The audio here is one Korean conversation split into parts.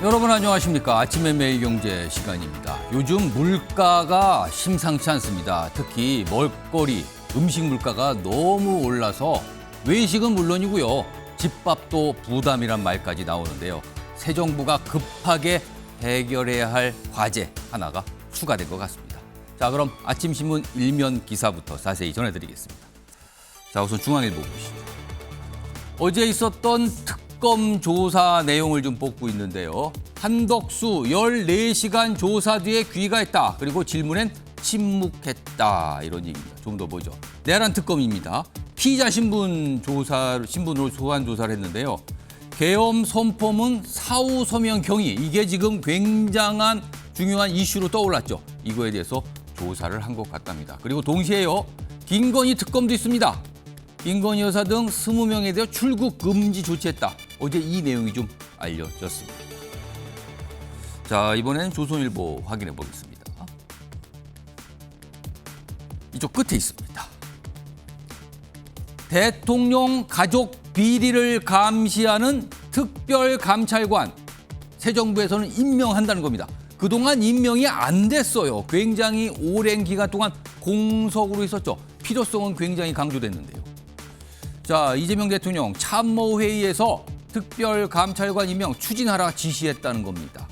여러분 안녕하십니까. 아침의 매일경제 시간입니다. 요즘 물가가 심상치 않습니다. 특히 먹거리, 음식 물가가 너무 올라서 외식은 물론이고요. 집밥도 부담이란 말까지 나오는데요. 새 정부가 급하게 해결해야 할 과제 하나가 추가된 것 같습니다. 자, 그럼 아침 신문 일면 기사부터 자세히 전해드리겠습니다. 자, 우선 중앙일보 보시죠. 어제 있었던 특검 조사 내용을 좀 뽑고 있는데요. 한덕수 14시간 조사 뒤에 귀가했다. 그리고 질문엔 침묵했다. 이런 얘기입니다. 좀 더 보죠. 내란 특검입니다. 피의자 신분으로 소환 조사를 했는데요. 계엄 선포문 사후 서명 경위. 이게 지금 굉장한 중요한 이슈로 떠올랐죠. 이거에 대해서 조사를 한 것 같답니다. 그리고 동시에요. 김건희 특검도 있습니다. 김건희 여사 등 20명에 대해 출국 금지 조치했다. 어제 이 내용이 좀 알려졌습니다. 자, 이번엔 조선일보 확인해 보겠습니다. 이쪽 끝에 있습니다. 대통령 가족 비리를 감시하는 특별감찰관. 새 정부에서는 임명한다는 겁니다. 그동안 임명이 안 됐어요. 굉장히 오랜 기간 동안 공석으로 있었죠. 필요성은 굉장히 강조됐는데요. 자, 이재명 대통령 참모회의에서 특별감찰관 임명 추진하라 지시했다는 겁니다.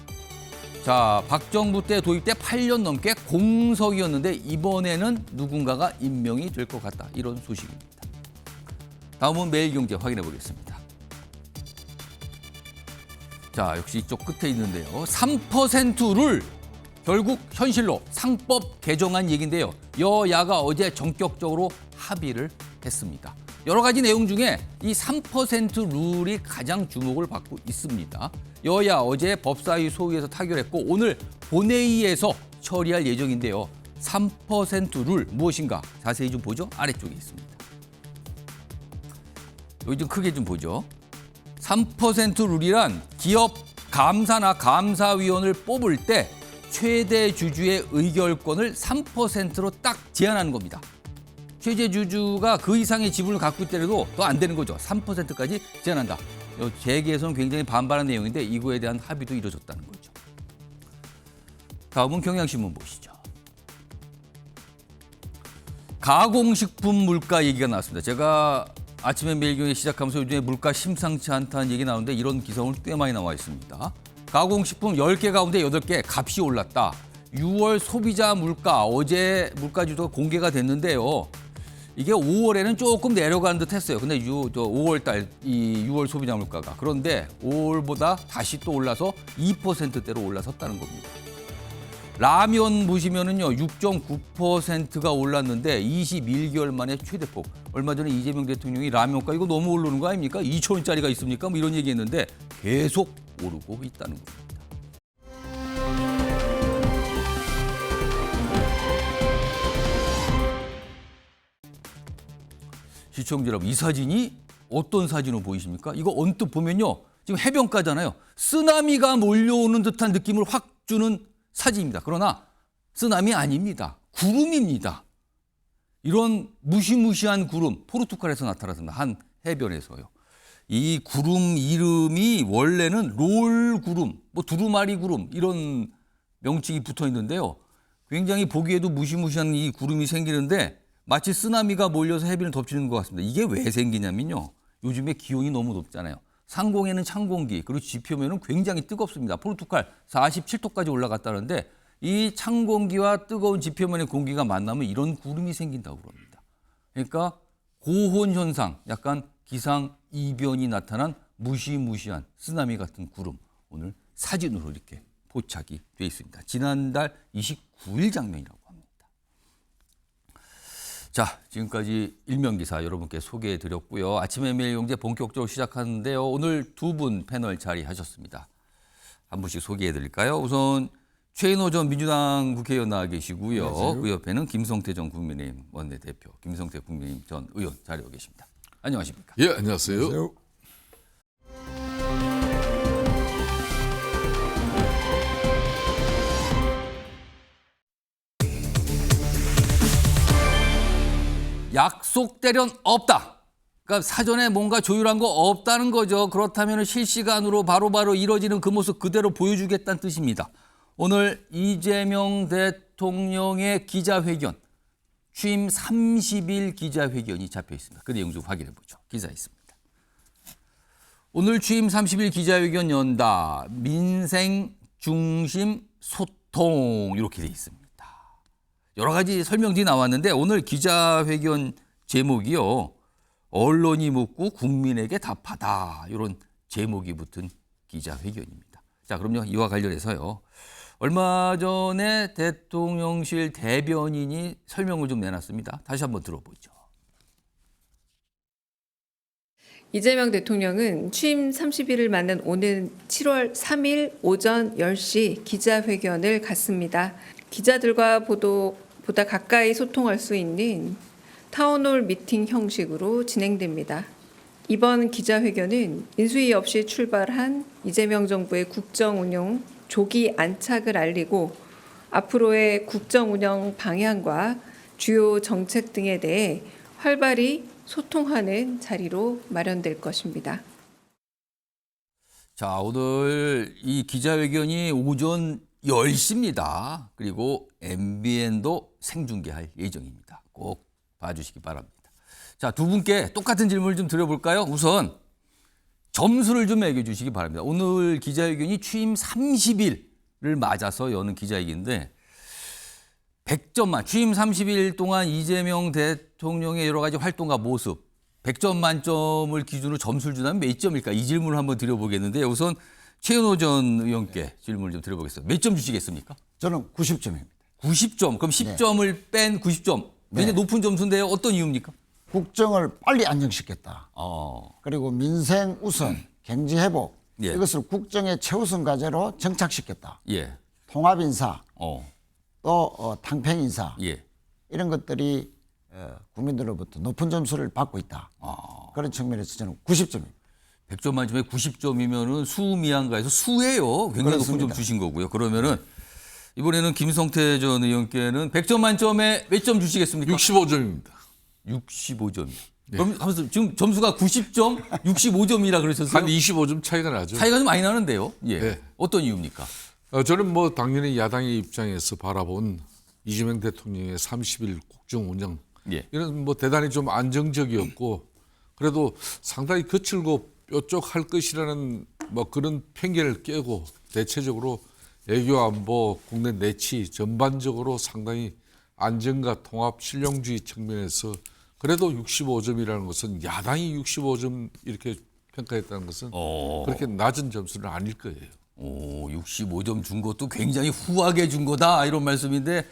자, 박정부 때 도입돼 8년 넘게 공석이었는데 이번에는 누군가가 임명이 될 것 같다. 이런 소식입니다. 다음은 매일경제 확인해 보겠습니다. 자, 역시 이쪽 끝에 있는데요. 3% 룰 결국 현실로 상법 개정안 얘기인데요. 여야가 어제 전격적으로 합의를 했습니다. 여러 가지 내용 중에 이 3% 룰이 가장 주목을 받고 있습니다. 여야 어제 법사위 소위에서 타결했고 오늘 본회의에서 처리할 예정인데요. 3% 룰 무엇인가 자세히 좀 보죠. 아래쪽에 있습니다. 여기 좀 크게 좀 보죠. 3% 룰이란 기업 감사나 감사위원을 뽑을 때 최대 주주의 의결권을 3%로 딱 제한하는 겁니다. 최대 주주가 그 이상의 지분을 갖고 있더라도 더 안 되는 거죠. 3%까지 제한한다. 재계에서는 굉장히 반발한 내용인데 이거에 대한 합의도 이루어졌다는 거죠. 다음은 경향신문 보시죠. 가공식품 물가 얘기가 나왔습니다. 제가 아침에 매일경제 시작하면서 요즘에 물가 심상치 않다는 얘기 나오는데 이런 기사 오늘 꽤 많이 나와 있습니다. 가공식품 10개 가운데 8개 값이 올랐다. 6월 소비자 물가 어제 물가지수가 공개가 됐는데요. 이게 5월에는 조금 내려가는 듯 했어요. 근데 5월 달 이 6월 소비자 물가가 그런데 5월보다 다시 또 올라서 2%대로 올라섰다는 겁니다. 라면 보시면은요 6.9%가 올랐는데 21개월 만에 최대폭. 얼마 전에 이재명 대통령이 라면가 이거 너무 오르는 거 아닙니까? 2,000원짜리가 있습니까? 뭐 이런 얘기했는데 계속 오르고 있다는 겁니다. 시청자 여러분, 이 사진이 어떤 사진으로 보이십니까? 이거 언뜻 보면요. 지금 해변가잖아요. 쓰나미가 몰려오는 듯한 느낌을 확 주는 사진입니다. 그러나 쓰나미 아닙니다. 구름입니다. 이런 무시무시한 구름, 포르투갈에서 나타났습니다. 한 해변에서요. 이 구름 이름이 원래는 롤 구름, 뭐 두루마리 구름 이런 명칭이 붙어 있는데요. 굉장히 보기에도 무시무시한 이 구름이 생기는데 마치 쓰나미가 몰려서 해변을 덮치는 것 같습니다. 이게 왜 생기냐면요. 요즘에 기온이 너무 높잖아요. 상공에는 찬 공기, 그리고 지표면은 굉장히 뜨겁습니다. 포르투갈 47도까지 올라갔다는데 이 찬 공기와 뜨거운 지표면의 공기가 만나면 이런 구름이 생긴다고 그럽니다. 그러니까 고온 현상, 약간 기상 이변이 나타난 무시무시한 쓰나미 같은 구름. 오늘 사진으로 이렇게 포착이 돼 있습니다. 지난달 29일 장면이라고 합니다. 자, 지금까지 일면기사 여러분께 소개해드렸고요. 아침에 매일경제 본격적으로 시작하는데요. 오늘 두 분 패널 자리하셨습니다. 한 분씩 소개해드릴까요? 우선 최인호 전 민주당 국회의원 나와 계시고요. 안녕하세요. 그 옆에는 김성태 전 국민의힘 원내대표, 김성태 국민의힘 전 의원 자리하고 계십니다. 안녕하십니까? 예, 안녕하세요. 안녕하세요. 약속대련 없다. 그러니까 사전에 뭔가 조율한 거 없다는 거죠. 그렇다면 실시간으로 바로바로 이뤄지는 그 모습 그대로 보여주겠다는 뜻입니다. 오늘 이재명 대통령의 기자회견, 취임 30일 기자회견이 잡혀 있습니다. 그 내용 좀 확인해 보죠. 기사에 있습니다. 오늘 취임 30일 기자회견 연다. 민생 중심 소통 이렇게 돼 있습니다. 여러 가지 설명들이 나왔는데 오늘 기자회견 제목이요. 언론이 묻고 국민에게 답하다. 이런 제목이 붙은 기자회견입니다. 자, 그럼요. 이와 관련해서요. 얼마 전에 대통령실 대변인이 설명을 좀 내놨습니다. 다시 한번 들어보죠. 이재명 대통령은 취임 30일을 맞는 오는 7월 3일 오전 10시 기자회견을 갖습니다. 기자들과 보다 가까이 소통할 수 있는 타운홀 미팅 형식으로 진행됩니다. 이번 기자회견은 인수위 없이 출발한 이재명 정부의 국정 운영 조기 안착을 알리고 앞으로의 국정 운영 방향과 주요 정책 등에 대해 활발히 소통하는 자리로 마련될 것입니다. 자, 오늘 이 기자회견이 오전 10시입니다. 그리고 MBN도 생중계할 예정입니다. 꼭 봐주시기 바랍니다. 자, 두 분께 똑같은 질문을 좀 드려볼까요? 우선 점수를 좀 매겨주시기 바랍니다. 오늘 기자회견이 취임 30일을 맞아서 여는 기자회견인데 100점 만 취임 30일 동안 이재명 대통령의 여러 가지 활동과 모습 100점 만점을 기준으로 점수를 준다면 몇 점일까? 이 질문을 한번 드려보겠는데 우선 최은호 전 의원께 질문을 좀 드려보겠습니다. 몇 점 주시겠습니까? 저는 90점입니다. 90점. 그럼 10점을 뺀 90점. 굉장히 높은 점수인데요. 어떤 이유입니까? 국정을 빨리 안정시켰다. 어. 그리고 민생 우선, 경제 회복 예. 이것을 국정의 최우선 과제로 정착시켰다. 예. 통합 인사, 어. 또 탕평 인사 예. 이런 것들이 국민들로부터 높은 점수를 받고 있다. 그런 측면에서 저는 90점입니다. 100점 만점에 90점이면은 수미양가에서 수예요. 굉장히 높은 점 주신 거고요. 그러면은 이번에는 김성태 전 의원께는 100점 만점에 몇 점 주시겠습니까? 65점입니다. 65점이요. 그럼 하면서 지금 점수가 90점, 65점이라 그러셨어요? 한 25점 차이가 나죠. 차이가 좀 많이 나는데요. 예. 네. 어떤 이유입니까? 저는 뭐 당연히 야당의 입장에서 바라본 이재명 대통령의 30일 국정 운영 예. 이런 뭐 대단히 좀 안정적이었고 그래도 상당히 거칠고 뾰족할 것이라는 뭐 그런 편견을 깨고 대체적으로 외교 안보 국내 내치 전반적으로 상당히 안정과 통합 실용주의 측면에서 그래도 65점이라는 것은 야당이 65점 이렇게 평가했다는 것은 그렇게 낮은 점수는 아닐 거예요. 오, 65점 준 것도 굉장히 후하게 준 거다 이런 말씀인데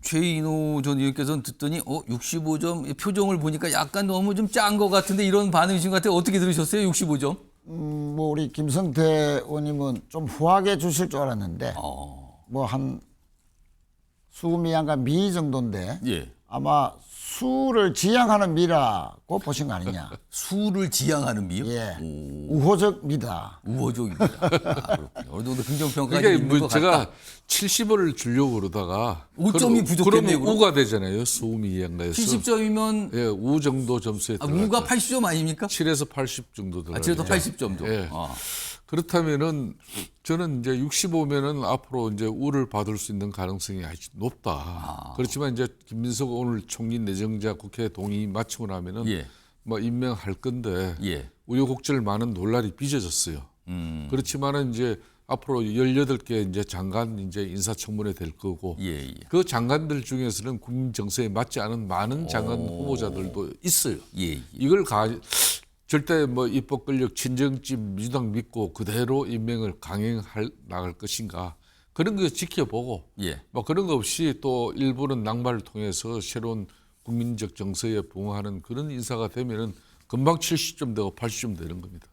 최인호 전 의원께서는 듣더니 65점 표정을 보니까 약간 너무 좀 짠 것 같은데 이런 반응이신 것 같아요. 어떻게 들으셨어요? 65점? 뭐 우리 김성태 의원님은 좀 후하게 주실 줄 알았는데 뭐 한 수미양과 미 정도인데 예. 아마 수를 지향하는 미라고 보신 거 아니냐. 수를 지향하는 미요? 예. 우호적 미다. 우호적입니다. 그렇군요. 어느 정도 긍정평가가 그러니까 있는 뭐 것 제가 같다. 70을 주려고 그러다가 5점이 부족했네요. 그러면 우가 되잖아요. 수미 이양가에서 70점이면 예, 우 정도 점수에 들어갈 우가 거예요. 80점 아닙니까? 7에서 80 정도 들어가요. 7에서 80점 정도. 예. 아. 그렇다면은 저는 이제 65면은 앞으로 이제 우를 받을 수 있는 가능성이 아주 높다. 그렇지만 이제 김민석 오늘 총리 내정자 국회 동의 마치고 나면은 예. 뭐 임명할 건데 예. 우여곡절 많은 논란이 빚어졌어요. 그렇지만은 이제 앞으로 18개 이제 장관 이제 인사청문회 될 거고 예, 예. 그 장관들 중에서는 국민 정서에 맞지 않은 많은 장관 후보자들도 있어요. 예, 예. 이걸 절대 뭐 입법 권력 친정집 민주당 믿고 그대로 임명을 강행할 나갈 것인가 그런 거 지켜보고 예. 뭐 그런 거 없이 또 일부는 낙마를 통해서 새로운 국민적 정서에 부응하는 그런 인사가 되면은 금방 70점 되고 80점 되는 겁니다.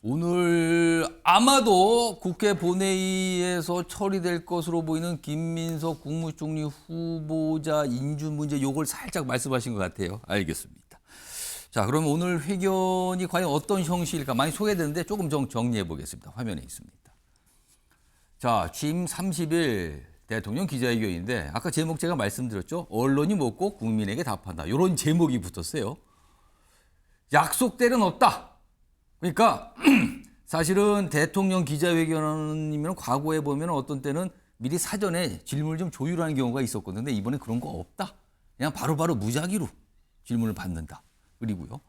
오늘 아마도 국회 본회의에서 처리될 것으로 보이는 김민석 국무총리 후보자 인준 문제 요걸 살짝 말씀하신 것 같아요. 알겠습니다. 자, 그럼 오늘 회견이 과연 어떤 형식일까 많이 소개되는데 조금 정리해 보겠습니다. 화면에 있습니다. 자, 취임 30일 대통령 기자회견인데 아까 제목 제가 말씀드렸죠. 언론이 묻고 국민에게 답한다. 이런 제목이 붙었어요. 약속대로는 없다. 그러니까 사실은 대통령 기자회견이면 과거에 보면 어떤 때는 미리 사전에 질문을 좀 조율하는 경우가 있었거든요. 근데 이번에 그런 거 없다. 그냥 바로바로 무작위로 질문을 받는다. 그리고요.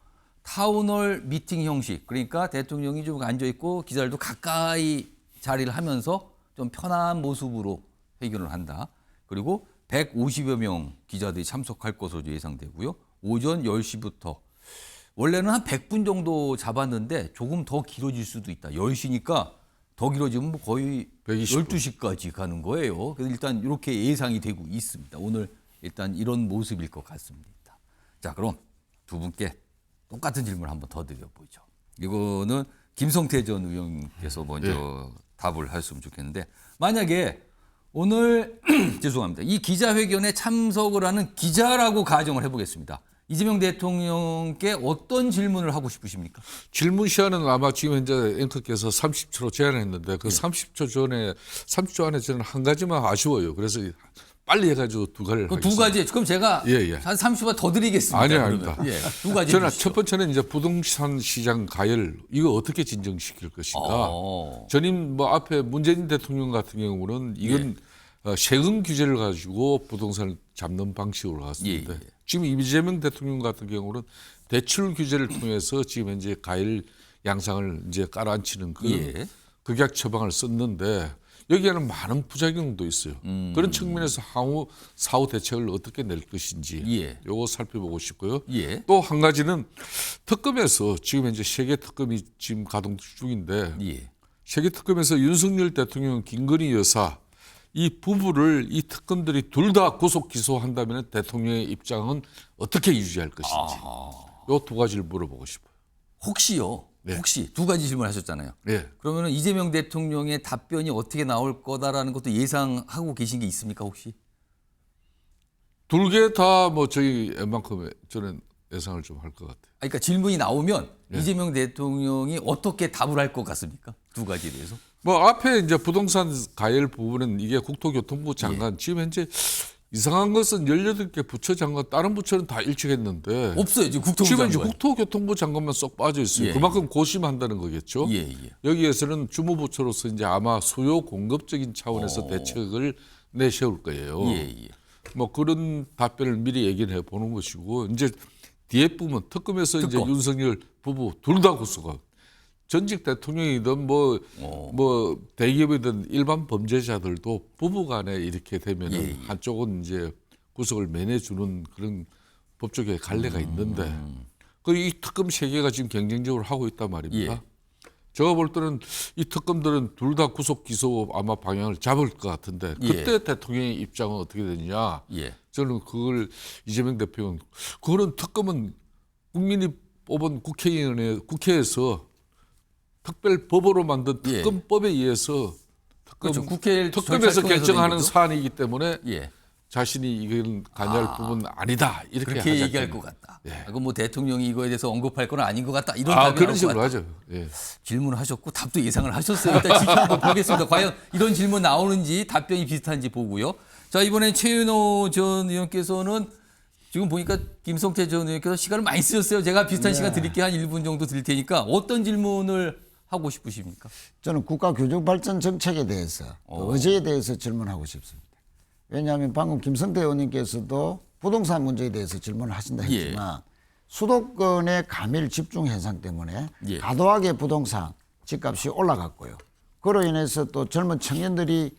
타운홀 미팅 형식. 그러니까 대통령이 좀 앉아있고 기자들도 가까이 자리를 하면서 좀 편한 모습으로 회견을 한다. 그리고 150여 명 기자들이 참석할 것으로 예상되고요. 오전 10시부터 원래는 한 100분 정도 잡았는데 조금 더 길어질 수도 있다. 10시니까 더 길어지면 뭐 거의 120분. 12시까지 가는 거예요. 그래서 일단 이렇게 예상이 되고 있습니다. 오늘 일단 이런 모습일 것 같습니다. 자, 그럼 두 분께 똑같은 질문을 한번 더 드려보죠. 이거는 김성태 전 의원께서 먼저 답을 했으면 좋겠는데 만약에 오늘 죄송합니다. 이 기자회견에 참석을 하는 기자라고 가정을 해보겠습니다. 이재명 대통령께 어떤 질문을 하고 싶으십니까? 질문 시간은 아마 지금 현재 앵커께서 30초로 제한했는데 그 30초 안에 저는 한 가지만 아쉬워요. 그래서 빨리 해가지고 두 가지를 그 두 하겠습니다. 가지. 그럼 제가 예. 한 30분 더 드리겠습니다. 아니요, 그러면. 아닙니다. 예, 두 가지. 저는 해주시죠. 첫 번째는 이제 부동산 시장 가열 이거 어떻게 진정시킬 것인가. 어. 전임 뭐 앞에 문재인 대통령 같은 경우는 이건 세금 규제를 가지고 부동산을 잡는 방식으로 갔습니다. 예. 지금 이재명 대통령 같은 경우는 대출 규제를 통해서 지금 현재 가열 양상을 이제 깔아앉히는 그런 예. 극약 처방을 썼는데 여기에는 많은 부작용도 있어요. 그런 측면에서 향후 사후 대책을 어떻게 낼 것인지 예. 요거 살펴보고 싶고요. 예. 또 한 가지는 특검에서 지금 현재 세계 특검이 지금 가동 중인데 예. 세계 특검에서 윤석열 대통령, 김건희 여사 이 부부를 이 특검들이 둘 다 구속 기소한다면 대통령의 입장은 어떻게 유지할 것인지 요 두 가지를 물어보고 싶어요. 혹시요. 네. 혹시 두 가지 질문하셨잖아요. 네. 그러면 이재명 대통령의 답변이 어떻게 나올 거다라는 것도 예상하고 계신 게 있습니까 혹시? 둘 개 다 뭐 저희 웬만큼 저는 예상을 좀 할 것 같아요. 그러니까 질문이 나오면 네. 이재명 대통령이 어떻게 답을 할 것 같습니까? 두 가지에 대해서. 뭐 앞에 이제 부동산 가열 부분은 이게 국토교통부 장관 지금 현재 이상한 것은 18개 부처 장관 다른 부처는 다 일찍했는데 없어요. 지금 국토부 지금 이제 장관. 국토교통부 장관만 쏙 빠져 있어요. 예, 그만큼 고심한다는 거겠죠. 예, 예. 여기에서는 주무부처로서 이제 아마 수요 공급적인 차원에서 대책을 내세울 거예요. 예, 예. 뭐 그런 답변을 미리 얘기를 해 보는 것이고 이제 뒤에 부분 특검에서 이제 특검. 윤석열 부부 둘 다 구속한 전직 대통령이든 뭐 대기업이든 일반 범죄자들도 부부간에 이렇게 되면은 예, 예. 한쪽은 이제 구속을 면해주는 그런 법조계의 갈래가 있는데 그 이 특검 세 개가 지금 경쟁적으로 하고 있단 말입니다. 예. 제가 볼 때는 이 특검들은 둘 다 구속 기소 아마 방향을 잡을 것 같은데 그때 예. 대통령의 입장은 어떻게 되느냐? 예. 저는 그걸 이재명 대표는 그거는 특검은 국민이 뽑은 국회에서 특별 법으로 만든 예. 특검법에 의해서 그렇죠. 국회 특검에서 절차를 통해서 결정하는 된 거죠? 사안이기 때문에 예. 자신이 이건 관여할 부분은 아니다 이렇게 그렇게 하지 얘기할 않겠나. 것 같다. 예. 그건 뭐 대통령이 이거에 대해서 언급할 건 아닌 것 같다. 이런 아 답이 그런 나올 것 식으로 같다. 하죠. 예. 질문을 하셨고 답도 예상을 하셨어요. 일단 지켜보고 보겠습니다. 과연 이런 질문 나오는지 답변이 비슷한지 보고요. 자, 이번엔 최윤호 전 의원께서는 지금 보니까 김성태 전 의원께서 시간을 많이 쓰셨어요. 제가 비슷한 시간 드릴게요. 한 1분 정도 드릴 테니까 어떤 질문을 하고 싶으십니까? 저는 국가교육발전 정책에 대해서 또 의제에 대해서 질문하고 싶습니다. 왜냐하면 방금 김성태 의원님께서도 부동산 문제에 대해서 질문을 하신다 했지만 수도권의 가밀 집중 현상 때문에 예. 과도하게 부동산 집값이 올라갔고요. 그로 인해서 또 젊은 청년들이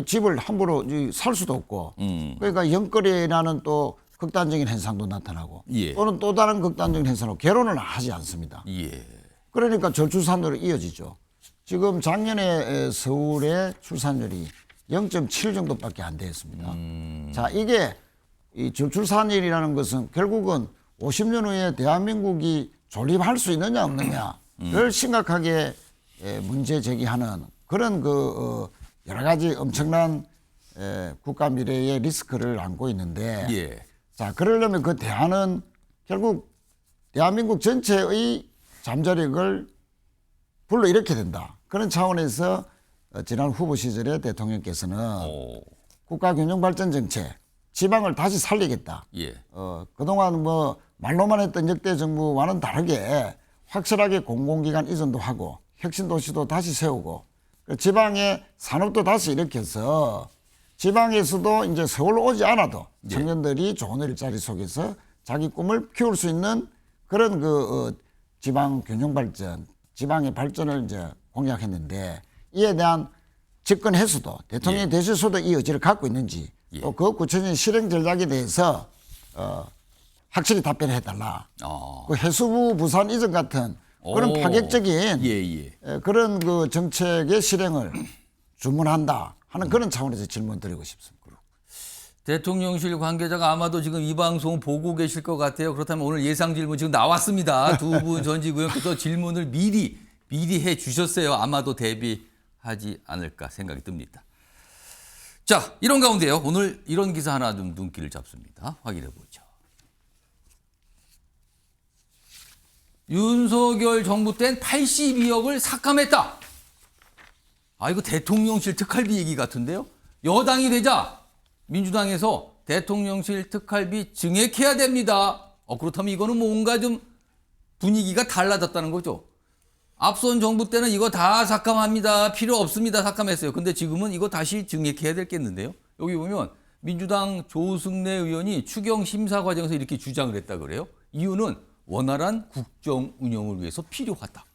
집을 함부로 살 수도 없고 그러니까 영끌이라는 또 극단적인 현상도 나타나고 예. 또는 또 다른 극단적인 현상으로 결혼을 하지 않습니다. 예. 그러니까 저출산으로 이어지죠. 지금 작년에 서울의 출산율이 0.7 정도밖에 안 되었습니다. 자, 이게 이 저출산율이라는 것은 결국은 50년 후에 대한민국이 존립할 수 있느냐 없느냐를 심각하게 문제 제기하는 그런 여러 가지 엄청난 국가 미래의 리스크를 안고 있는데 예. 자, 그러려면 그 대안은 결국 대한민국 전체의 잠재력을 불러일으켜야 된다. 그런 차원에서 지난 후보 시절에 대통령께서는 국가균형발전 정책, 지방을 다시 살리겠다. 예. 그동안 말로만 했던 역대 정부와는 다르게 확실하게 공공기관 이전도 하고 혁신도시도 다시 세우고 지방의 산업도 다시 일으켜서 지방에서도 이제 서울로 오지 않아도 청년들이 좋은 일자리 속에서 자기 꿈을 키울 수 있는 그런 지방 균형 발전, 지방의 발전을 이제 공약했는데 이에 대한 집권 횟수도 대통령이 되실수도 이 의지를 갖고 있는지 또 그 구체적인 실행 전략에 대해서 확실히 답변을 해달라. 그 해수부 부산 이전 같은 그런 파격적인 그런 그 정책의 실행을 주문한다 하는 그런 차원에서 질문 드리고 싶습니다. 대통령실 관계자가 아마도 지금 이 방송 보고 계실 것 같아요. 그렇다면 오늘 예상 질문 지금 나왔습니다. 두 분 전직 의원께서 질문을 미리 해 주셨어요. 아마도 대비하지 않을까 생각이 듭니다. 자, 이런 가운데요. 오늘 이런 기사 하나 좀 눈길을 잡습니다. 확인해 보죠. 윤석열 정부 땐 82억을 삭감했다. 아, 이거 대통령실 특활비 얘기 같은데요. 여당이 되자 민주당에서 대통령실 특활비 증액해야 됩니다. 그렇다면 이거는 뭔가 좀 분위기가 달라졌다는 거죠. 앞선 정부 때는 이거 다 삭감합니다. 필요 없습니다. 삭감했어요. 근데 지금은 이거 다시 증액해야 되겠는데요. 여기 보면 민주당 조승래 의원이 추경 심사 과정에서 이렇게 주장을 했다 그래요. 이유는 원활한 국정 운영을 위해서 필요하다.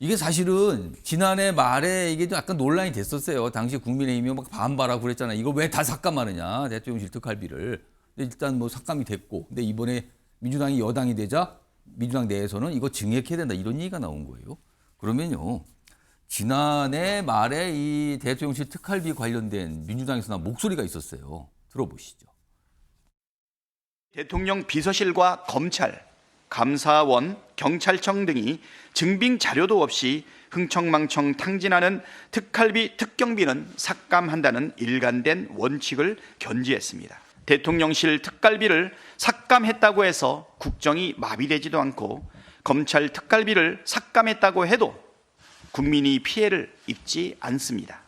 이게 사실은 지난해 말에 이게 좀 약간 논란이 됐었어요. 당시 국민의힘이 막 반발하고 그랬잖아요. 이걸 왜 다 삭감하느냐, 대통령실 특활비를. 근데 일단 뭐 삭감이 됐고, 근데 이번에 민주당이 여당이 되자 민주당 내에서는 이거 증액해야 된다 이런 얘기가 나온 거예요. 그러면요, 지난해 말에 이 대통령실 특활비 관련된 민주당에서 나온 목소리가 있었어요. 들어보시죠. 대통령 비서실과 검찰, 감사원, 경찰청 등이 증빙 자료도 없이 흥청망청 탕진하는 특활비, 특경비는 삭감한다는 일관된 원칙을 견지했습니다. 대통령실 특활비를 삭감했다고 해서 국정이 마비되지도 않고 검찰 특활비를 삭감했다고 해도 국민이 피해를 입지 않습니다.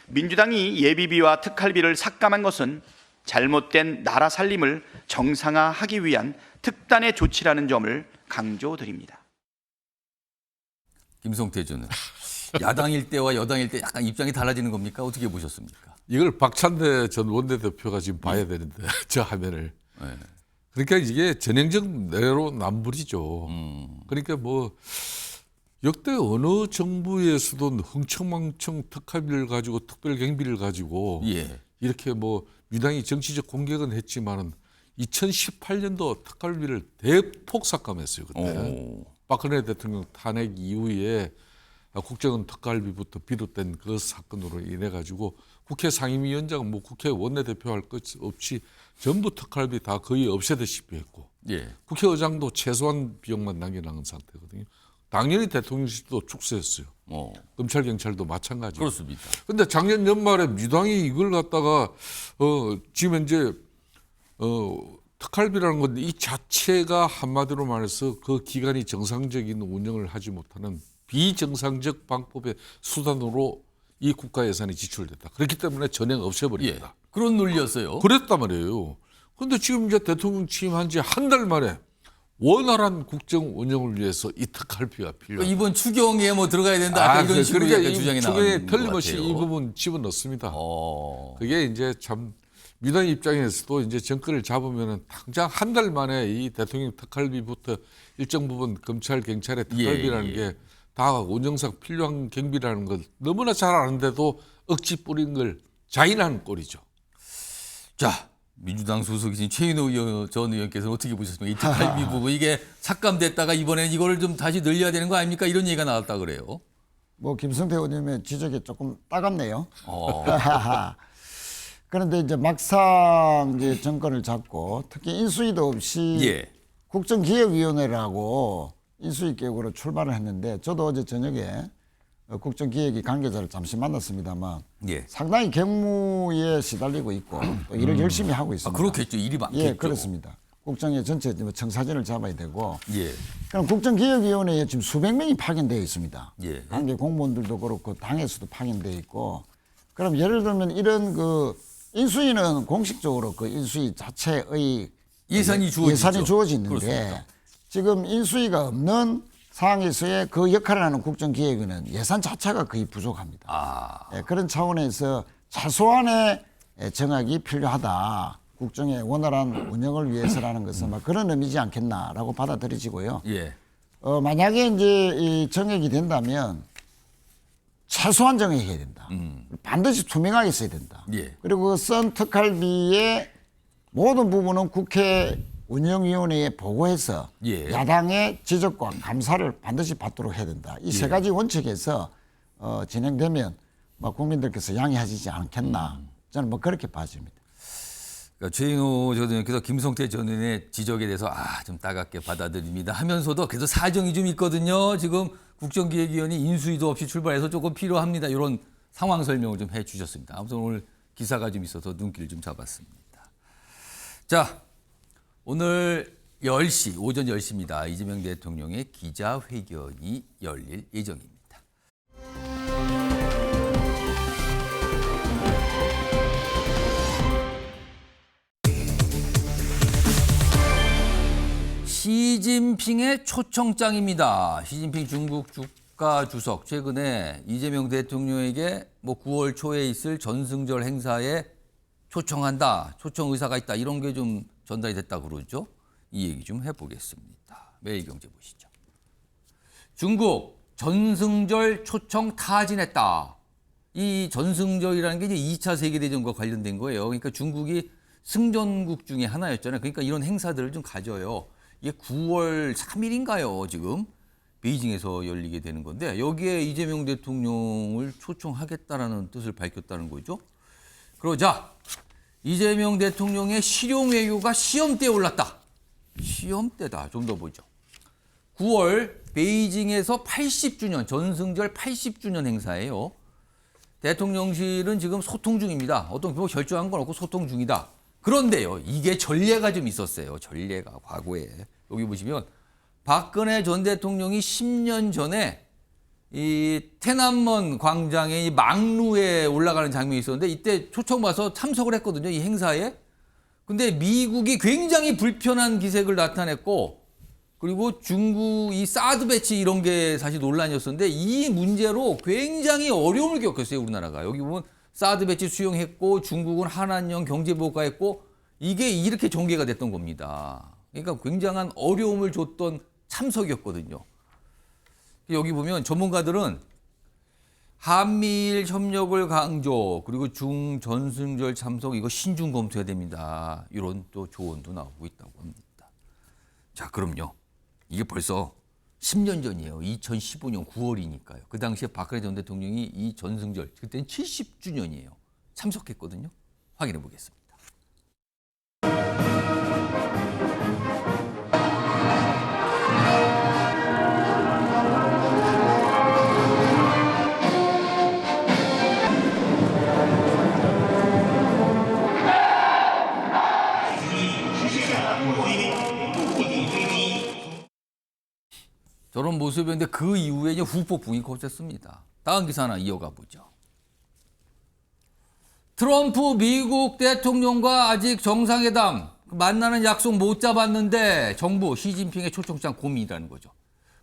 민주당이 예비비와 특활비를 삭감한 것은 잘못된 나라 살림을 정상화하기 위한 특단의 조치라는 점을 강조드립니다. 김성태 전 의원. 야당일 때와 여당일 때 약간 입장이 달라지는 겁니까? 어떻게 보셨습니까? 이걸 박찬대 전 원내대표가 지금 봐야 되는데 저 화면을. 네. 그러니까 이게 전형적 내로남불이죠. 그러니까 뭐 역대 어느 정부에서도 흥청망청 특활비를 가지고 특별경비를 가지고 이렇게 뭐 민주당이 정치적 공격은 했지만은 2018년도 특활비를 대폭 삭감했어요. 그때 박근혜 대통령 탄핵 이후에 국정원 특활비부터 비롯된 그 사건으로 인해 가지고 국회 상임위원장, 뭐 국회 원내대표 할 것 없이 전부 특활비 다 거의 없애듯이 했고 국회의장도 최소한 비용만 남겨놓은 상태거든요. 당연히 대통령실도 축소했어요. 검찰 경찰도 마찬가지고. 그렇습니다. 그런데 작년 연말에 민주당이 이걸 갖다가 지금 현재 특활비라는 건데 이 자체가 한마디로 말해서 그 기관이 정상적인 운영을 하지 못하는 비정상적 방법의 수단으로 이 국가 예산이 지출됐다. 그렇기 때문에 전액 없애버립니다. 그런 논리였어요. 그랬단 말이에요. 그런데 지금 이제 대통령 취임한 지 한 달 만에 원활한 국정 운영을 위해서 이 특활비가 필요하다. 이번 추경에 뭐 들어가야 된다. 이런 식으로 그러니까 주장이 추경에 나오는 틀림없이 것 이 같아요. 부분 집어넣습니다. 그게 이제 참 민주당 입장에서도 이제 정권을 잡으면은 당장 한 달 만에 이 대통령 특활비부터 일정 부분 검찰 경찰의 특활비라는 게 다 운영상 필요한 경비라는 걸 너무나 잘 아는데도 억지 뿌린 걸 자인하는 꼴이죠. 자, 민주당 소속이신 최인호 전 의원께서는 어떻게 보셨습니까? 이 특활비 부분 이게 삭감됐다가 이번엔 이거를 좀 다시 늘려야 되는 거 아닙니까? 이런 얘기가 나왔다 그래요. 뭐 김성태 의원님의 지적이 조금 따갑네요. 그런데 이제 막상 이제 정권을 잡고 특히 인수위도 없이 국정기획위원회라고 인수위 계획으로 출발을 했는데 저도 어제 저녁에 국정기획위 관계자를 잠시 만났습니다만 상당히 경무에 시달리고 있고 또 일을 열심히 하고 있습니다. 그렇겠죠. 일이 많겠죠. 예, 그렇습니다. 국정의 전체 청사진을 잡아야 되고 그럼 국정기획위원회에 지금 수백 명이 파견되어 있습니다. 관계 공무원들도 그렇고 당에서도 파견되어 있고 그럼 예를 들면 이런 그 인수위는 공식적으로 그 인수위 자체의 예산이 주어지죠. 예산이 주어지는데 그렇습니다. 지금 인수위가 없는 상황에서의 그 역할을 하는 국정기획위는 예산 자체가 거의 부족합니다. 아, 예, 그런 차원에서 최소한의 정학이 필요하다. 국정의 원활한 운영을 위해서라는 것은 막 그런 의미지 않겠나라고 받아들여지고요. 예. 만약에 이제 이 정액이 된다면 최소한 정액해야 된다. 반드시 투명하게 써야 된다. 예. 그리고 썬 특활비의 모든 부분은 국회 운영위원회에 보고해서 예. 야당의 지적과 감사를 반드시 받도록 해야 된다. 이 세 가지 원칙에서 진행되면 국민들께서 양해하시지 않겠나. 저는 그렇게 봐집니다. 그러니까 최인호 전 의원께서 김성태 전 의원의 지적에 대해서 좀 따갑게 받아들입니다 하면서도 그래도 사정이 좀 있거든요. 지금 국정기획위원회 인수위도 없이 출발해서 조금 필요합니다. 이런 상황 설명을 좀 해주셨습니다. 아무튼 오늘 기사가 좀 있어서 눈길을 좀 잡았습니다. 자, 오늘 10시, 오전 10시입니다. 이재명 대통령의 기자회견이 열릴 예정입니다. 시진핑의 초청장입니다. 시진핑 중국 국가주석 최근에 이재명 대통령에게 9월 초에 있을 전승절 행사에 초청한다, 초청 의사가 있다 이런 게 좀 전달이 됐다 그러죠. 이 얘기 좀 해보겠습니다. 매일경제 보시죠. 중국 전승절 초청 타진했다. 이 전승절이라는 게 이제 2차 세계대전과 관련된 거예요. 그러니까 중국이 승전국 중에 하나였잖아요. 그러니까 이런 행사들을 좀 가져요. 이게 9월 3일인가요? 지금 베이징에서 열리게 되는 건데 여기에 이재명 대통령을 초청하겠다라는 뜻을 밝혔다는 거죠. 그러자 이재명 대통령의 실용 외교가 시험대에 올랐다. 시험대다. 좀 더 보죠. 9월 베이징에서 80주년 전승절 80주년 행사예요. 대통령실은 지금 소통 중입니다. 어떤 결정한 건 없고 소통 중이다. 그런데요, 이게 전례가 좀 있었어요. 전례가 과거에. 여기 보시면 박근혜 전 대통령이 10년 전에 이天安문 광장의 이 망루에 올라가는 장면이 있었는데 이때 초청받아서 참석을 했거든요. 이 행사에. 근데 미국이 굉장히 불편한 기색을 나타냈고 그리고 중국 이 사드 배치 이런 게 사실 논란이었었는데 이 문제로 굉장히 어려움을 겪었어요. 우리나라가. 여기 보면 사드 배치 수용했고 중국은 한한령 경제보호가했고 이게 이렇게 전개가 됐던 겁니다. 그러니까 굉장한 어려움을 줬던 참석이었거든요. 여기 보면 전문가들은 한미일 협력을 강조 그리고 중전승절 참석 이거 신중 검토해야 됩니다. 이런 또 조언도 나오고 있다고 합니다. 자, 그럼요. 이게 벌써 10년 전이에요. 2015년 9월이니까요. 그 당시에 박근혜 전 대통령이 이 전승절 그때는 70주년이에요. 참석했거든요. 확인해 보겠습니다. 저런 모습이었는데 그 이후에 이제 후폭풍이 거셌습니다. 다음 기사 하나 이어가 보죠. 트럼프 미국 대통령과 아직 정상회담 만나는 약속 못 잡았는데 정부 시진핑의 초청장 고민이라는 거죠.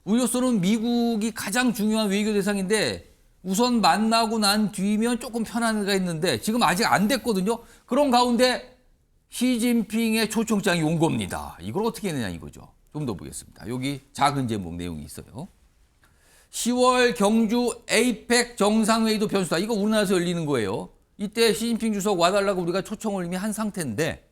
우리로서는 미국이 가장 중요한 외교 대상인데 우선 만나고 난 뒤면 조금 편안가 있는데 지금 아직 안 됐거든요. 그런 가운데 시진핑의 초청장이 온 겁니다. 이걸 어떻게 했느냐 이거죠. 좀 더 보겠습니다. 여기 작은 제목 내용이 있어요. 10월 경주 에이펙 정상회의도 변수다. 이거 우리나라에서 열리는 거예요. 이때 시진핑 주석 와달라고 우리가 초청을 이미 한 상태인데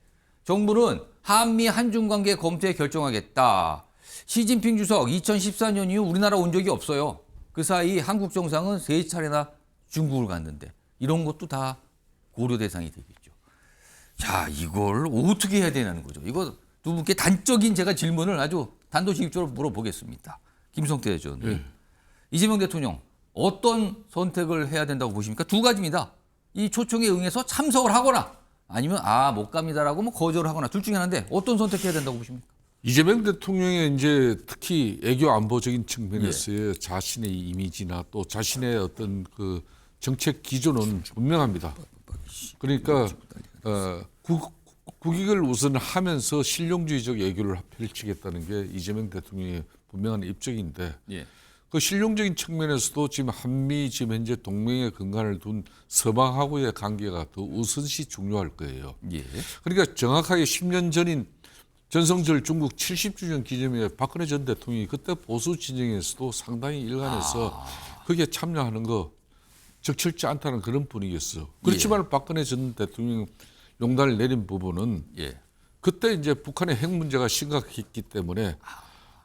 정부는 한미 한중 관계 검토에 결정하겠다. 시진핑 주석 2014년 이후 우리나라 온 적이 없어요. 그 사이 한국 정상은 3차례나 중국을 갔는데 이런 것도 다 고려 대상이 되겠죠. 자, 이걸 어떻게 해야 되냐는 거죠. 이거 두 분께 단적인 제가 질문을 아주 단도직입적으로 물어보겠습니다. 김성태 전 의원. 이재명 대통령 어떤 선택을 해야 된다고 보십니까? 두 가지입니다. 이 초청에 응해서 참석을 하거나 아니면 못 갑니다라고 거절을 하거나 둘 중에 하나인데 어떤 선택해야 된다고 보십니까? 이재명 대통령의 이제 특히 애교 안보적인 측면에서의 자신의 이미지나 또 자신의 어떤 그 정책 기조는 분명합니다. 그러니까 국익을 우선 하면서 실용주의적 외교를 펼치겠다는 게 이재명 대통령의 분명한 입장인데 예. 그 실용적인 측면에서도 지금 한미 지금 현재 동맹의 근간을 둔 서방하고의 관계가 더 우선시 중요할 거예요. 예. 그러니까 정확하게 10년 전인 전성절 중국 70주년 기념일에 박근혜 전 대통령이 그때 보수 진영에서도 상당히 일관해서 거기에 참여하는 거 적절치 않다는 그런 분위기였어. 그렇지만 박근혜 전 대통령 용단을 내린 부분은 예. 그때 이제 북한의 핵 문제가 심각했기 때문에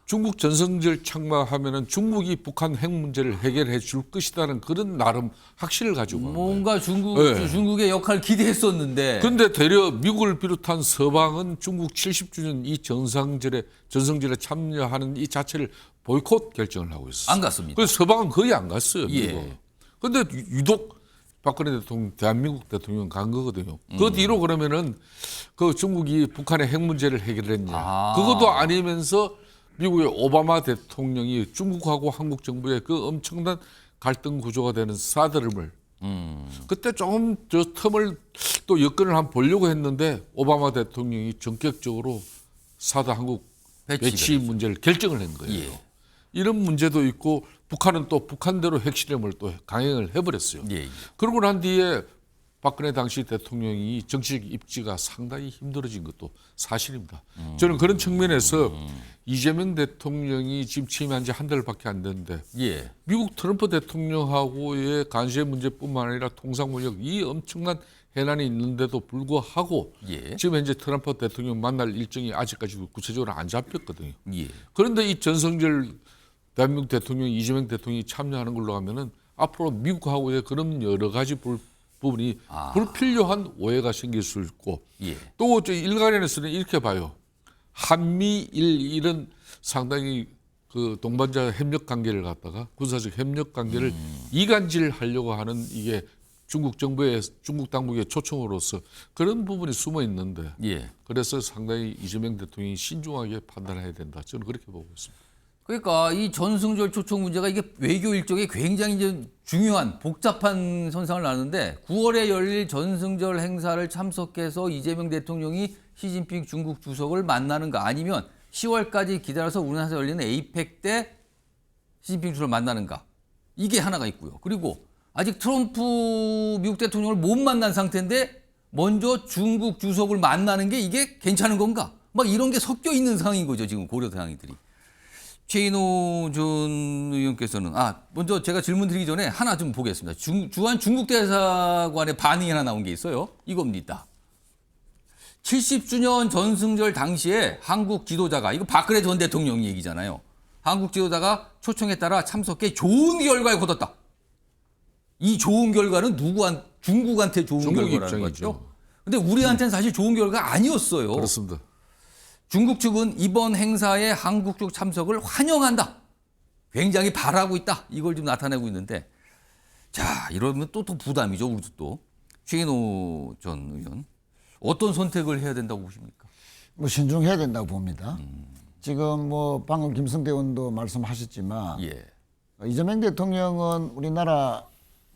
중국 전성절 창마하면은 중국이 북한 핵 문제를 해결해 줄 것이라는 그런 나름 확신을 가지고 간 거예요. 뭔가 네. 중국의 역할을 기대했었는데. 근데 대려 미국을 비롯한 서방은 중국 70주년 이 전성절에 참여하는 이 자체를 보이콧 결정을 하고 있었어요. 안 갔습니다. 그래서 서방은 거의 안 갔어요. 예. 미국. 근데 유독 박근혜 대통령, 대한민국 대통령 간 거거든요. 그 뒤로 그러면은 그 중국이 북한의 핵 문제를 해결했냐. 그것도 아니면서 미국의 오바마 대통령이 중국하고 한국 정부의 그 엄청난 갈등 구조가 되는 사드름을 그때 조금 저 틈을 또 여건을 한번 보려고 했는데 오바마 대통령이 전격적으로 사드 한국 배치 문제를 결정을 한 거예요. 예. 이런 문제도 있고 북한은 또 북한대로 핵실험을 또 강행을 해버렸어요. 예. 예. 그러고 난 뒤에 박근혜 당시 대통령이 정치적 입지가 상당히 힘들어진 것도 사실입니다. 저는 그런 측면에서 이재명 대통령이 지금 취임한 지 한 달밖에 안 됐는데 예. 미국 트럼프 대통령하고의 관세 문제뿐만 아니라 통상무역 이 엄청난 해난이 있는데도 불구하고 예. 지금 현재 트럼프 대통령 만날 일정이 아직까지 구체적으로 안 잡혔거든요. 예. 그런데 이 전성절 대한민국 대통령 이재명 대통령이 참여하는 걸로 하면은 앞으로 미국하고의 그런 여러 가지 부분이 불필요한 오해가 생길 수 있고 예. 또 저 일간에서는 이렇게 봐요. 한미일 이런 상당히 그 동반자 협력 관계를 갖다가 군사적 협력 관계를 이간질하려고 하는 이게 중국 정부의 중국 당국의 초청으로서 그런 부분이 숨어 있는데 예. 그래서 상당히 이재명 대통령이 신중하게 판단해야 된다. 저는 그렇게 보고 있습니다. 그러니까 이 전승절 초청 문제가 이게 외교 일정에 굉장히 이제 중요한 복잡한 선상을 나누는데 9월에 열릴 전승절 행사를 참석해서 이재명 대통령이 시진핑 중국 주석을 만나는가 아니면 10월까지 기다려서 우리나라에서 열리는 에이펙 때 시진핑 주석을 만나는가 이게 하나가 있고요. 그리고 아직 트럼프 미국 대통령을 못 만난 상태인데 먼저 중국 주석을 만나는 게 이게 괜찮은 건가? 막 이런 게 섞여 있는 상황인 거죠. 지금 고려 사항들이. 최인호 전 의원께서는 먼저 제가 질문 드리기 전에 하나 좀 보겠습니다. 주한 중국 대사관의 반응이 하나 나온 게 있어요. 이겁니다. 70주년 전승절 당시에 한국 지도자가 이거 박근혜 전 대통령 얘기잖아요. 한국 지도자가 초청에 따라 참석해 좋은 결과를 거뒀다. 이 좋은 결과는 중국한테 좋은 중국 결과라는 입장이죠. 거죠. 근데 우리한테는 사실 좋은 결과가 아니었어요. 그렇습니다. 중국 측은 이번 행사에 한국 쪽 참석을 환영한다. 굉장히 바라고 있다. 이걸 좀 나타내고 있는데 자 이러면 또 부담이죠. 우리도 또. 최인호 전 의원 어떤 선택을 해야 된다고 보십니까? 뭐 신중해야 된다고 봅니다. 지금 뭐 방금 김성태 의원도 말씀하셨지만 예. 이재명 대통령은 우리나라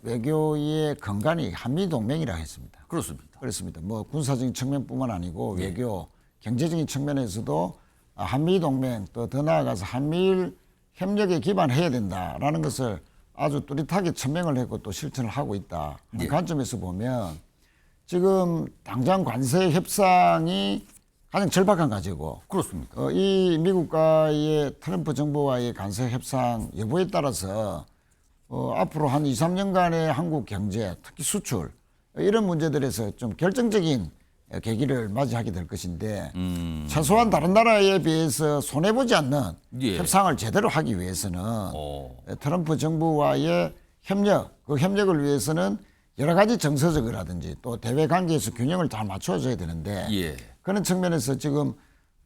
외교의 근간이 한미동맹이라 했습니다. 그렇습니다. 그렇습니다. 뭐 군사적인 측면뿐만 아니고 외교, 경제적인 측면에서도 한미동맹 또 더 나아가서 한미일 협력에 기반해야 된다라는 것을 아주 뚜렷하게 천명을 했고 또 실천을 하고 있다. 그 관점에서 보면 지금 당장 관세 협상이 가장 절박한 과제고 그렇습니다. 이 미국과의 트럼프 정부와의 관세 협상 여부에 따라서 앞으로 한 2, 3년간의 한국 경제, 특히 수출 이런 문제들에서 좀 결정적인 계기를 맞이하게 될 것인데 최소한 다른 나라에 비해서 손해보지 않는 예. 협상을 제대로 하기 위해서는 트럼프 정부와의 협력, 그 협력을 위해서는 여러 가지 정서적이라든지 또 대외 관계에서 균형을 잘 맞춰줘야 되는데 예. 그런 측면에서 지금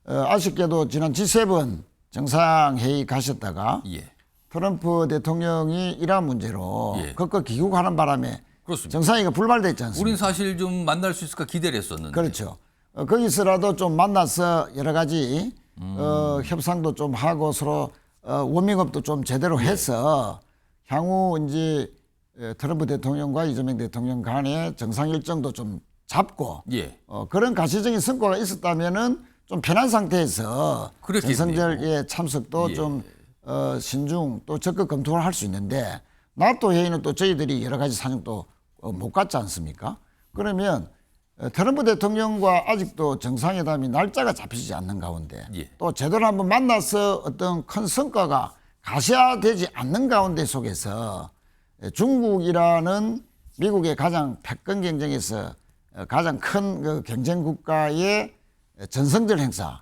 아쉽게도 지난 G7 정상회의 가셨다가 예. 트럼프 대통령이 이러한 문제로 예. 그것 귀국하는 바람에 그렇습니다. 정상회의가 불발됐지 않습니까? 우린 사실 좀 만날 수 있을까 기대를 했었는데. 그렇죠. 거기서라도 좀 만나서 여러 가지 협상도 좀 하고 서로 워밍업도 좀 제대로 해서 향후 이제 트럼프 대통령과 이재명 대통령 간의 정상 일정도 좀 잡고 예. 그런 가시적인 성과가 있었다면은 좀 편한 상태에서 그렇겠네요. 전성절의 참석도 예. 좀 신중 또 적극 검토를 할 수 있는데 나토 회의는 또 저희들이 여러 가지 사정도 못 갔지 않습니까? 그러면 트럼프 대통령과 아직도 정상회담이 날짜가 잡히지 않는 가운데 예. 또 제대로 한번 만나서 어떤 큰 성과가 가시화되지 않는 가운데 속에서 중국이라는 미국의 가장 패권 경쟁에서 가장 큰 그 경쟁 국가의 전성절 행사,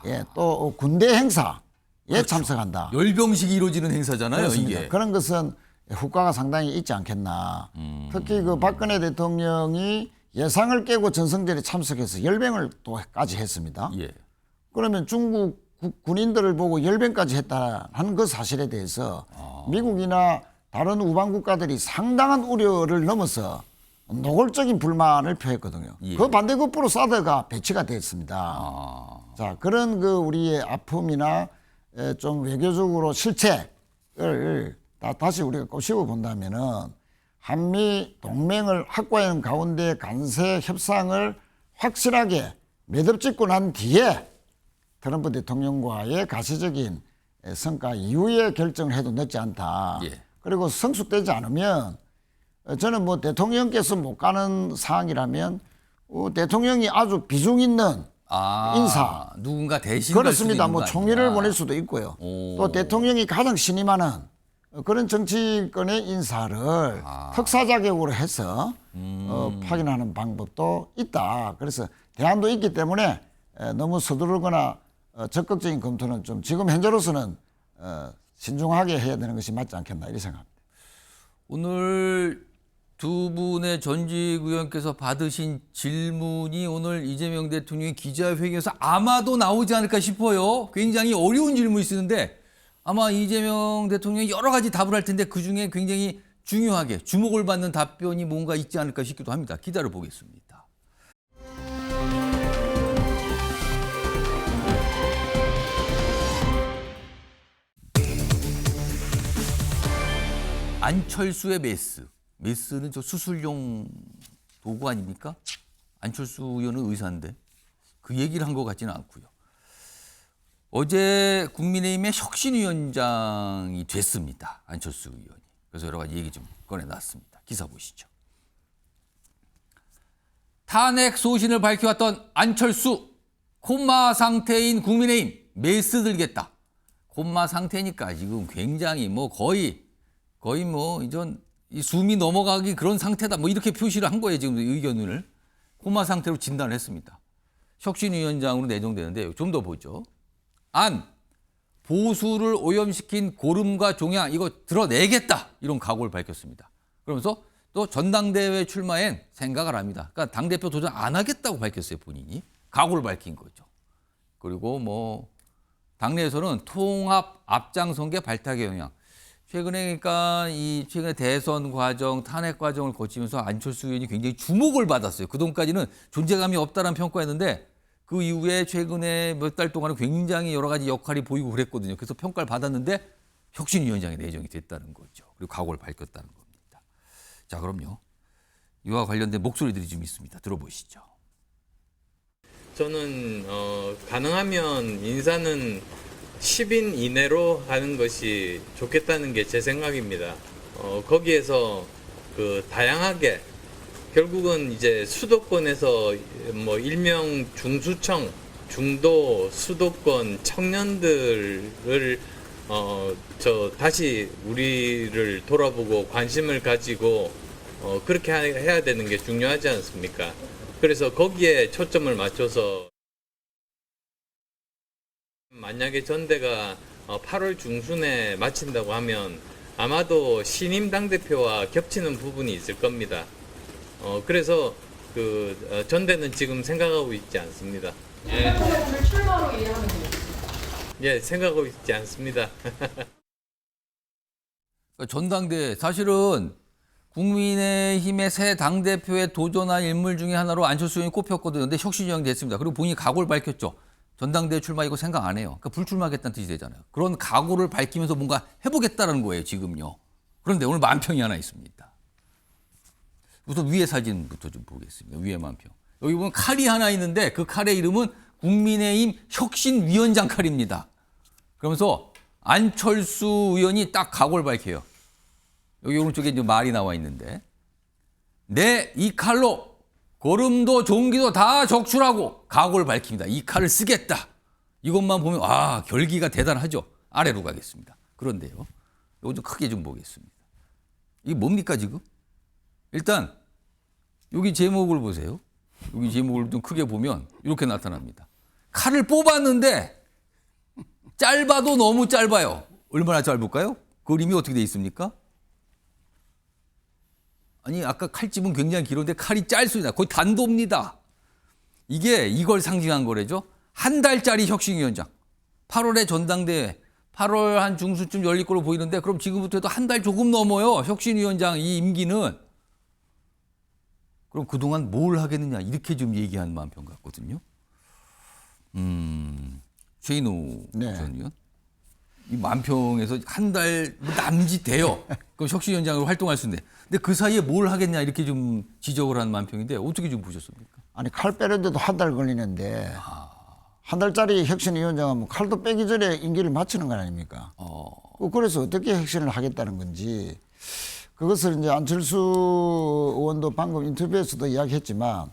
예, 또 군대 행사에 참석한다. 열병식이 이루어지는 행사잖아요, 그렇습니다. 이게. 그런 것은 효과가 상당히 있지 않겠나. 특히 그 박근혜 대통령이 예상을 깨고 전성절에 참석해서 열병을 또까지 했습니다. 예. 그러면 중국 군인들을 보고 열병까지 했다는 그 사실에 대해서 미국이나 다른 우방 국가들이 상당한 우려를 넘어서 노골적인 불만을 표했거든요. 예. 그 반대급부로 사드가 배치가 됐습니다. 자, 그런 그 우리의 아픔이나 좀 외교적으로 실책을 다시 우리가 꼬시고 본다면은 한미 동맹을 확고한 가운데 간세 협상을 확실하게 매듭짓고 난 뒤에 트럼프 대통령과의 가시적인 성과 이후에 결정을 해도 늦지 않다. 예. 그리고 성숙되지 않으면 저는 뭐 대통령께서 못 가는 사항이라면 대통령이 아주 비중 있는 인사 누군가 대신 그렇습니다. 갈 수도 뭐 있는 거 총리를 아니냐. 보낼 수도 있고요. 오. 또 대통령이 가장 신임하는 그런 정치권의 인사를 특사 자격으로 해서 파견하는 방법도 있다. 그래서 대안도 있기 때문에 너무 서두르거나 적극적인 검토는 좀 지금 현재로서는 신중하게 해야 되는 것이 맞지 않겠나 이렇게 생각합니다. 오늘 두 분의 전직 의원께서 받으신 질문이 오늘 이재명 대통령이 기자회견에서 아마도 나오지 않을까 싶어요. 굉장히 어려운 질문이 있었는데 아마 이재명 대통령이 여러 가지 답을 할 텐데 그중에 굉장히 중요하게 주목을 받는 답변이 뭔가 있지 않을까 싶기도 합니다. 기다려 보겠습니다. 안철수의 메스. 메스는 저 수술용 도구 아닙니까? 안철수 의원은 의사인데 그 얘기를 한 것 같지는 않고요. 어제 국민의힘의 혁신위원장이 됐습니다. 안철수 의원이. 그래서 여러 가지 얘기 좀 꺼내놨습니다. 기사 보시죠. 탄핵 소신을 밝혀왔던 안철수. 콤마 상태인 국민의힘 메스 들겠다. 콤마 상태니까 지금 굉장히 뭐 거의 뭐 이전 이 숨이 넘어가기 그런 상태다. 뭐 이렇게 표시를 한 거예요. 지금 의견을. 콤마 상태로 진단을 했습니다. 혁신위원장으로 내정되는데 좀 더 보죠. 안, 보수를 오염시킨 고름과 종양 이거 드러내겠다. 이런 각오를 밝혔습니다. 그러면서 또 전당대회 출마엔 생각을 합니다. 그러니까 당대표 도전 안 하겠다고 밝혔어요. 본인이. 각오를 밝힌 거죠. 그리고 뭐 당내에서는 통합 앞장선 게 발탁의 영향. 최근에 그러니까 이 최근에 대선 과정, 탄핵 과정을 거치면서 안철수 의원이 굉장히 주목을 받았어요. 그동안까지는 존재감이 없다는 평가였는데 그 이후에 최근에 몇 달 동안은 굉장히 여러 가지 역할이 보이고 그랬거든요. 그래서 평가를 받았는데 혁신위원장에 내정이 됐다는 거죠. 그리고 각오를 밝혔다는 겁니다. 자, 그럼요. 이와 관련된 목소리들이 좀 있습니다. 들어보시죠. 저는 가능하면 인사는 10인 이내로 하는 것이 좋겠다는 게 제 생각입니다. 거기에서 그 다양하게 결국은 이제 수도권에서 뭐 일명 중수청, 중도, 수도권 청년들을 다시 우리를 돌아보고 관심을 가지고 그렇게 해야 되는 게 중요하지 않습니까? 그래서 거기에 초점을 맞춰서 만약에 전대가 8월 중순에 마친다고 하면 아마도 신임 당대표와 겹치는 부분이 있을 겁니다. 그래서 그 전대는 지금 생각하고 있지 않습니다. 대통령을 출마로 이해하면 되겠습니다. 예, 생각하고 있지 않습니다. 전당대회 사실은 국민의힘의 새 당대표에 도전한 인물 중에 하나로 안철수 의원이 꼽혔거든요. 근데 혁신위원장이 됐습니다. 그리고 본인이 각오를 밝혔죠. 전당대회 출마 이거 생각 안 해요. 그러니까 불출마하겠다는 뜻이 되잖아요. 그런 각오를 밝히면서 뭔가 해보겠다는 거예요, 지금요. 그런데 오늘 만평이 하나 있습니다. 우선 위에 사진부터 좀 보겠습니다. 위에 만평. 여기 보면 칼이 하나 있는데 그 칼의 이름은 국민의힘 혁신위원장 칼입니다. 그러면서 안철수 의원이 딱 각오를 밝혀요. 여기 오른쪽에 이제 말이 나와 있는데, 네, 이 칼로 거름도 종기도 다 적출하고 각오를 밝힙니다. 이 칼을 쓰겠다. 이것만 보면 결기가 대단하죠. 아래로 가겠습니다. 그런데요, 이거 좀 크게 좀 보겠습니다. 이게 뭡니까 지금? 일단 여기 제목을 보세요. 여기 제목을 좀 크게 보면 이렇게 나타납니다. 칼을 뽑았는데 짧아도 너무 짧아요. 얼마나 짧을까요? 그림이 어떻게 돼 있습니까? 아니, 아까 칼집은 굉장히 길었는데 칼이 짧습니다. 거의 단도입니다. 이게 이걸 상징한 거래죠. 한 달짜리 혁신위원장. 8월에 전당대회, 8월 한 중순쯤 열릴 걸로 보이는데, 그럼 지금부터 해도 한 달 조금 넘어요. 혁신위원장 이 임기는. 그럼 그동안 뭘 하겠느냐, 이렇게 좀 얘기하는 마음편 같거든요. 최인호 네. 전 의원. 이 만평에서 한 달 남짓 돼요. 그럼 혁신위원장으로 활동할 수 있는데, 근데 그 사이에 뭘 하겠냐, 이렇게 좀 지적을 하는 만평인데, 어떻게 좀 보셨습니까? 아니, 칼 빼는데도 한 달 걸리는데 한 달짜리 혁신위원장은 칼도 빼기 전에 임기를 마치는 거 아닙니까? 그래서 어떻게 혁신을 하겠다는 건지, 그것을 이제 안철수 의원도 방금 인터뷰에서도 이야기했지만,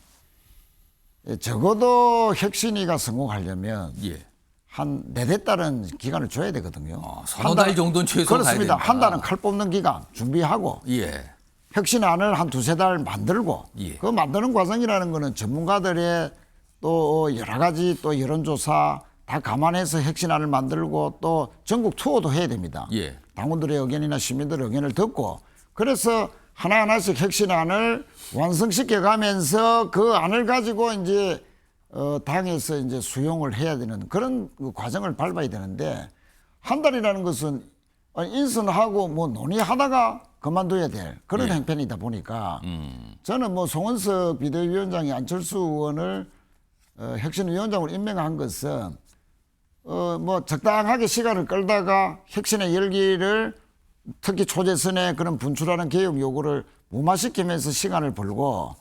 적어도 혁신위가 성공하려면 예. 한 4달은 기간을 줘야 되거든요. 서너 달 정도는 최소 그렇습니다. 가야 된다. 한 달은 칼 뽑는 기간 준비하고 예. 혁신안을 한 2-3달 만들고, 예. 그 만드는 과정이라는 거는 전문가들의 또 여러 가지 또 여론조사 다 감안해서 혁신안을 만들고 또 전국 투어도 해야 됩니다. 예. 당원들의 의견이나 시민들의 의견을 듣고, 그래서 하나하나씩 혁신안을 완성시켜 가면서 그 안을 가지고 이제 당에서 이제 수용을 해야 되는 그런 그 과정을 밟아야 되는데, 한 달이라는 것은 인선하고 뭐 논의하다가 그만둬야 될 그런 행편이다 보니까, 저는 뭐 송원석 비대위원장이 안철수 의원을 혁신위원장으로 임명한 것은 뭐 적당하게 시간을 끌다가 혁신의 열기를, 특히 초재선의 그런 분출하는 개혁 요구를 무마시키면서 시간을 벌고,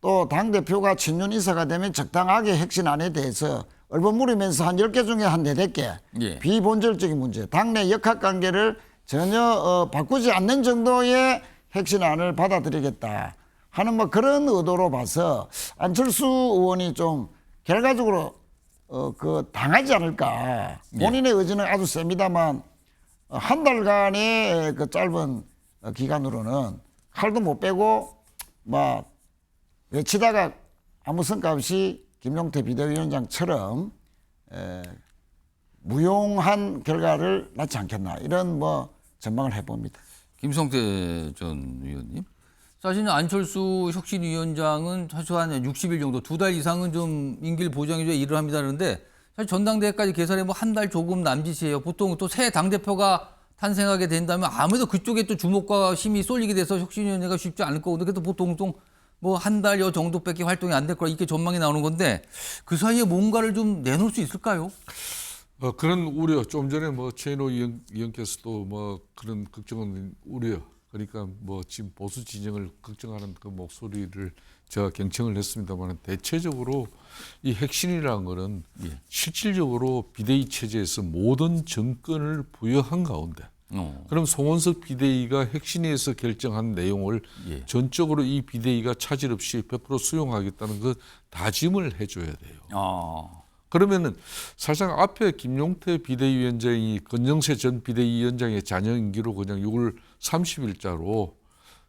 또 당대표가 친윤 인사가 되면 적당하게 혁신안에 대해서 얼버무리면서 한 10개 중에 한 4-5개 예. 비본질적인 문제, 당내 역학관계를 전혀 바꾸지 않는 정도의 혁신안을 받아들이겠다 하는 뭐 그런 의도로 봐서 안철수 의원이 좀 결과적으로 그 당하지 않을까. 본인의 의지는 아주 셉니다만 한 달간의 그 짧은 기간으로는 칼도 못 빼고 막 외치다가 아무 성과 없이 김용태 비대위원장처럼 무용한 결과를 낳지 않겠나, 이런 뭐 전망을 해봅니다. 김성태 전 의원님. 사실은 안철수 혁신위원장은 최소한 60일 정도, 2달 이상은 좀 임기를 보장해줘야 일을 합니다. 그런데 사실 전당대회까지 계산해 뭐 한 달 조금 남짓이에요. 보통 또 새 당대표가 탄생하게 된다면 아무래도 그쪽에 또 주목과 힘이 쏠리게 돼서 혁신위원회가 쉽지 않을 거거든요. 그래도 보통 뭐 한 달여 정도밖에 활동이 안 될 거라 이렇게 전망이 나오는 건데, 그 사이에 뭔가를 좀 내놓을 수 있을까요? 그런 우려, 좀 전에 뭐 최인호 의원께서도 뭐 그런 걱정은 우려, 그러니까 뭐 지금 보수 진영을 걱정하는 그 목소리를 제가 경청을 했습니다만, 대체적으로 이 혁신이라는 거는 실질적으로 비대위 체제에서 모든 정권을 부여한 가운데, 그럼 송원석 비대위가 혁신위에서 결정한 내용을 전적으로 이 비대위가 차질 없이 100% 수용하겠다는 그 다짐을 해줘야 돼요. 그러면은 사실상 앞에 김용태 비대위원장이 권영세 전 비대위원장의 자녀 임기로 그냥 6월 30일자로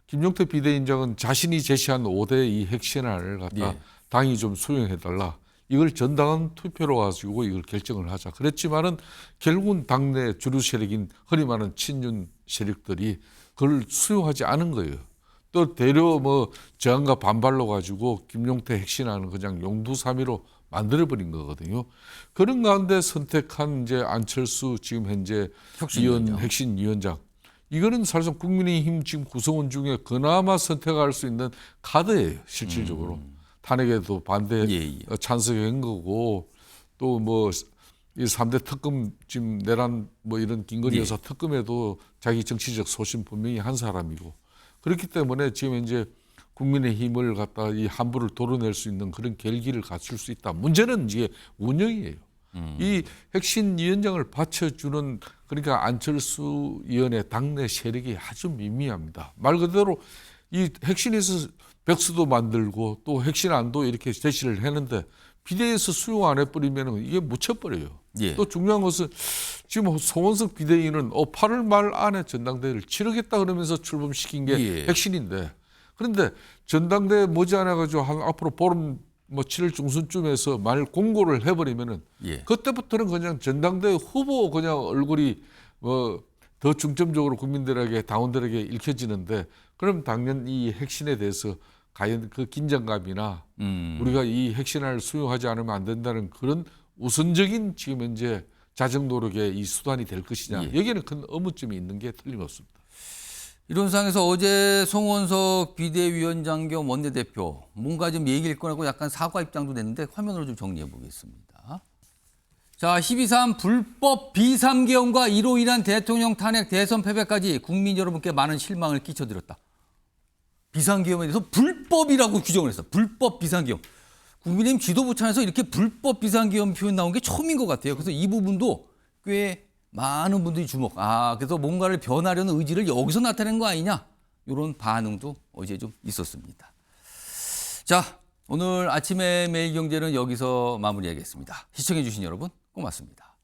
김용태 비대위원장은 자신이 제시한 5대 이 혁신안을 갖다 당이 좀 수용해달라, 이걸 전당원 투표로 가지고 이걸 결정을 하자 그랬지만은, 결국은 당내 주류 세력인 허리 많은 친윤 세력들이 그걸 수용하지 않은 거예요. 또 대려 뭐 저항과 반발로 가지고 김용태 혁신안은 그냥 용두사미로 만들어버린 거거든요. 그런 가운데 선택한 이제 안철수 지금 현재 혁신위원장. 이거는 사실상 국민의힘 지금 구성원 중에 그나마 선택할 수 있는 카드예요, 실질적으로. 탄핵에도 반대 찬성한 거고, 또 뭐 이 3대 특검 지금 내란 뭐 이런 김건희 여사 특검에도 자기 정치적 소신 분명히 한 사람이고, 그렇기 때문에 지금 이제 국민의 힘을 갖다 이 한부를 도려낼 수 있는 그런 결기를 갖출 수 있다. 문제는 이게 운영이에요. 이 혁신위원장을 받쳐주는 그러니까 안철수 의원의 당내 세력이 아주 미미합니다. 말 그대로 이 혁신에서 백수도 만들고 또 혁신안도 이렇게 제시를 했는데 비대위에서 수용 안 해버리면 이게 묻혀버려요. 예. 또 중요한 것은 지금 송원석 비대위는 8월 말 안에 전당대회를 치르겠다 그러면서 출범시킨 게 예. 핵심인데 그런데 전당대회 머지않아가지고 한 앞으로 보름 7월 중순쯤에서 말 공고를 해버리면은 예. 그때부터는 그냥 전당대회 후보 그냥 얼굴이 더 중점적으로 국민들에게 당원들에게 읽혀지는데 그럼 당연 이 핵심에 대해서 과연 그 긴장감이나 우리가 이 핵심을 수용하지 않으면 안 된다는 그런 우선적인 지금 현재 자정 노력의 이 수단이 될 것이냐 여기에는 큰 의문점이 있는 게 틀림없습니다. 이런 상황에서 어제 송원석 비대위원장 겸 원내대표 뭔가 좀 얘기를 꺼내고 약간 사과 입장도 냈는데 화면으로 좀 정리해 보겠습니다. 자, 12.3 불법 비상계엄과 이로 인한 대통령 탄핵 대선 패배까지 국민 여러분께 많은 실망을 끼쳐드렸다. 비상계엄에 대해서 불법이라고 규정을 했어. 불법 비상계엄. 국민의힘 지도부 차원에서 이렇게 불법 비상계엄 표현 나온 게 처음인 것 같아요. 그래서 이 부분도 꽤 많은 분들이 주목. 그래서 뭔가를 변하려는 의지를 여기서 나타낸 거 아니냐. 이런 반응도 어제 좀 있었습니다. 자, 오늘 아침의 매일경제는 여기서 마무리하겠습니다. 시청해 주신 여러분 고맙습니다.